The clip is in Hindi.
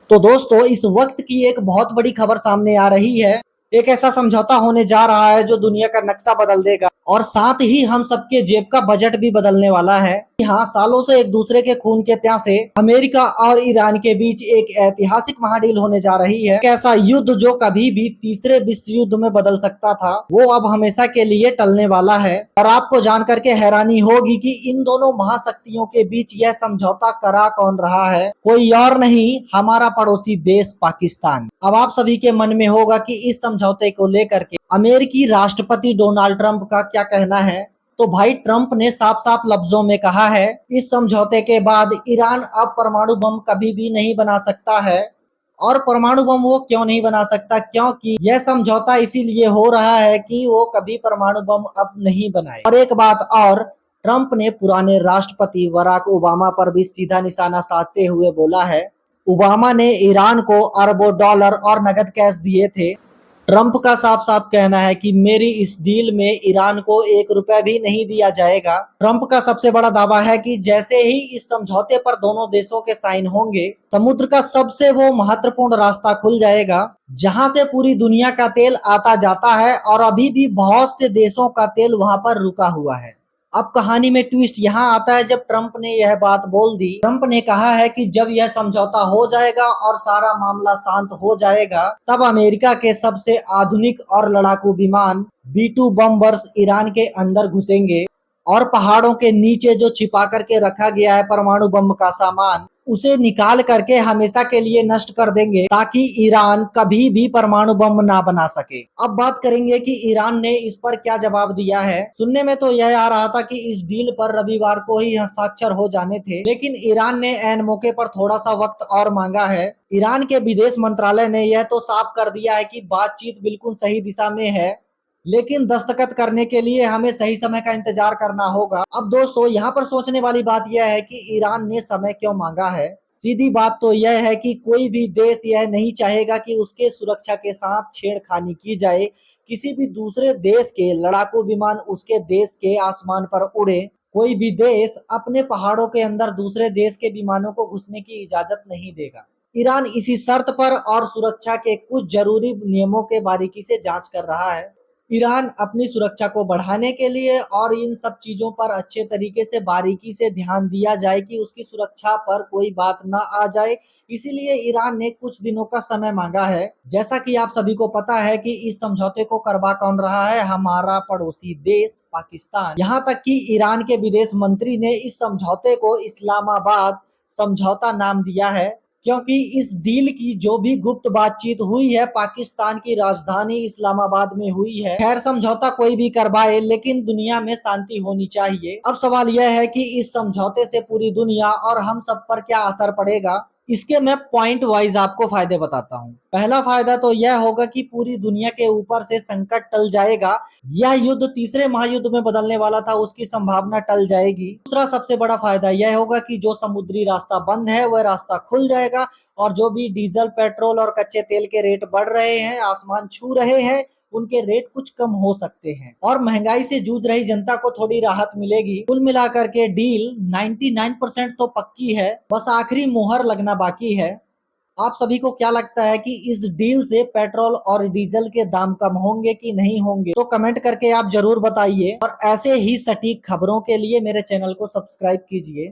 तो दोस्तों इस वक्त की एक बहुत बड़ी खबर सामने आ रही है। एक ऐसा समझौता होने जा रहा है जो दुनिया का नक्शा बदल देगा और साथ ही हम सबके जेब का बजट भी बदलने वाला है। यहाँ सालों से एक दूसरे के खून के प्यासे अमेरिका और ईरान के बीच एक ऐतिहासिक महाडील होने जा रही है। एक ऐसा युद्ध जो कभी भी तीसरे विश्व युद्ध में बदल सकता था, वो अब हमेशा के लिए टलने वाला है। और आपको जान करके हैरानी होगी कि इन दोनों महाशक्तियों के बीच यह समझौता करा कौन रहा है, कोई और नहीं, हमारा पड़ोसी देश पाकिस्तान। अब आप सभी के मन में होगा कि इस समझौते को लेकर के अमेरिकी राष्ट्रपति डोनाल्ड ट्रंप का क्या कहना है। तो भाई ट्रंप ने साफ साफ लफ्जों में कहा है, इस समझौते के बाद ईरान अब परमाणु बम कभी भी नहीं बना सकता है। और परमाणु बम वो क्यों नहीं बना सकता, क्योंकि यह समझौता इसीलिए हो रहा है कि वो कभी परमाणु बम अब नहीं बनाए। और एक बात और, ट्रंप ने पुराने राष्ट्रपति बराक ओबामा पर भी सीधा निशाना साधते हुए बोला है। ओबामा ने ईरान को अरबों डॉलर और नगद कैश दिए थे। ट्रंप का साफ साफ कहना है कि मेरी इस डील में ईरान को 1 रुपया भी नहीं दिया जाएगा। ट्रंप का सबसे बड़ा दावा है कि जैसे ही इस समझौते पर दोनों देशों के साइन होंगे, समुद्र का सबसे वो महत्वपूर्ण रास्ता खुल जाएगा जहां से पूरी दुनिया का तेल आता जाता है और अभी भी बहुत से देशों का तेल वहां पर रुका हुआ है। अब कहानी में ट्विस्ट यहाँ आता है जब ट्रंप ने यह बात बोल दी। ट्रंप ने कहा है कि जब यह समझौता हो जाएगा और सारा मामला शांत हो जाएगा, तब अमेरिका के सबसे आधुनिक और लड़ाकू विमान B-2 बम्बर्स ईरान के अंदर घुसेंगे और पहाड़ों के नीचे जो छिपा करके रखा गया है परमाणु बम का सामान, उसे निकाल करके हमेशा के लिए नष्ट कर देंगे ताकि ईरान कभी भी परमाणु बम ना बना सके। अब बात करेंगे कि ईरान ने इस पर क्या जवाब दिया है। सुनने में तो यह आ रहा था कि इस डील पर रविवार को ही हस्ताक्षर हो जाने थे, लेकिन ईरान ने ऐन मौके पर थोड़ा सा वक्त और मांगा है। ईरान के विदेश मंत्रालय ने यह तो साफ कर दिया है कि बातचीत बिल्कुल सही दिशा में है, लेकिन दस्तखत करने के लिए हमें सही समय का इंतजार करना होगा। अब दोस्तों यहाँ पर सोचने वाली बात यह है कि ईरान ने समय क्यों मांगा है। सीधी बात तो यह है कि कोई भी देश यह नहीं चाहेगा कि उसके सुरक्षा के साथ छेड़खानी की जाए। किसी भी दूसरे देश के लड़ाकू विमान उसके देश के आसमान पर उड़े, कोई भी देश अपने पहाड़ों के अंदर दूसरे देश के विमानों को घुसने की इजाजत नहीं देगा। ईरान इसी शर्त पर और सुरक्षा के कुछ जरूरी नियमों के बारीकी से जांच कर रहा है। ईरान अपनी सुरक्षा को बढ़ाने के लिए और इन सब चीजों पर अच्छे तरीके से बारीकी से ध्यान दिया जाए कि उसकी सुरक्षा पर कोई बात ना आ जाए, इसीलिए ईरान ने कुछ दिनों का समय मांगा है। जैसा कि आप सभी को पता है कि इस समझौते को करवा कौन रहा है, हमारा पड़ोसी देश पाकिस्तान। यहाँ तक कि ईरान के विदेश मंत्री ने इस समझौते को इस्लामाबाद समझौता नाम दिया है, क्योंकि इस डील की जो भी गुप्त बातचीत हुई है पाकिस्तान की राजधानी इस्लामाबाद में हुई है। खैर समझौता कोई भी करवाए, लेकिन दुनिया में शांति होनी चाहिए। अब सवाल यह है कि इस समझौते से पूरी दुनिया और हम सब पर क्या असर पड़ेगा। इसके मैं पॉइंट वाइज आपको फायदे बताता हूँ। पहला फायदा तो यह होगा कि पूरी दुनिया के ऊपर से संकट टल जाएगा। यह युद्ध तीसरे महायुद्ध में बदलने वाला था, उसकी संभावना टल जाएगी। दूसरा सबसे बड़ा फायदा यह होगा कि जो समुद्री रास्ता बंद है वह रास्ता खुल जाएगा और जो भी डीजल पेट्रोल और कच्चे तेल के रेट बढ़ रहे हैं, आसमान छू रहे हैं, उनके रेट कुछ कम हो सकते हैं और महंगाई से जूझ रही जनता को थोड़ी राहत मिलेगी। कुल मिलाकर के डील 99% तो पक्की है, बस आखिरी मोहर लगना बाकी है। आप सभी को क्या लगता है कि इस डील से पेट्रोल और डीजल के दाम कम होंगे कि नहीं होंगे? तो कमेंट करके आप जरूर बताइए और ऐसे ही सटीक खबरों के लिए मेरे चैनल को सब्सक्राइब कीजिए।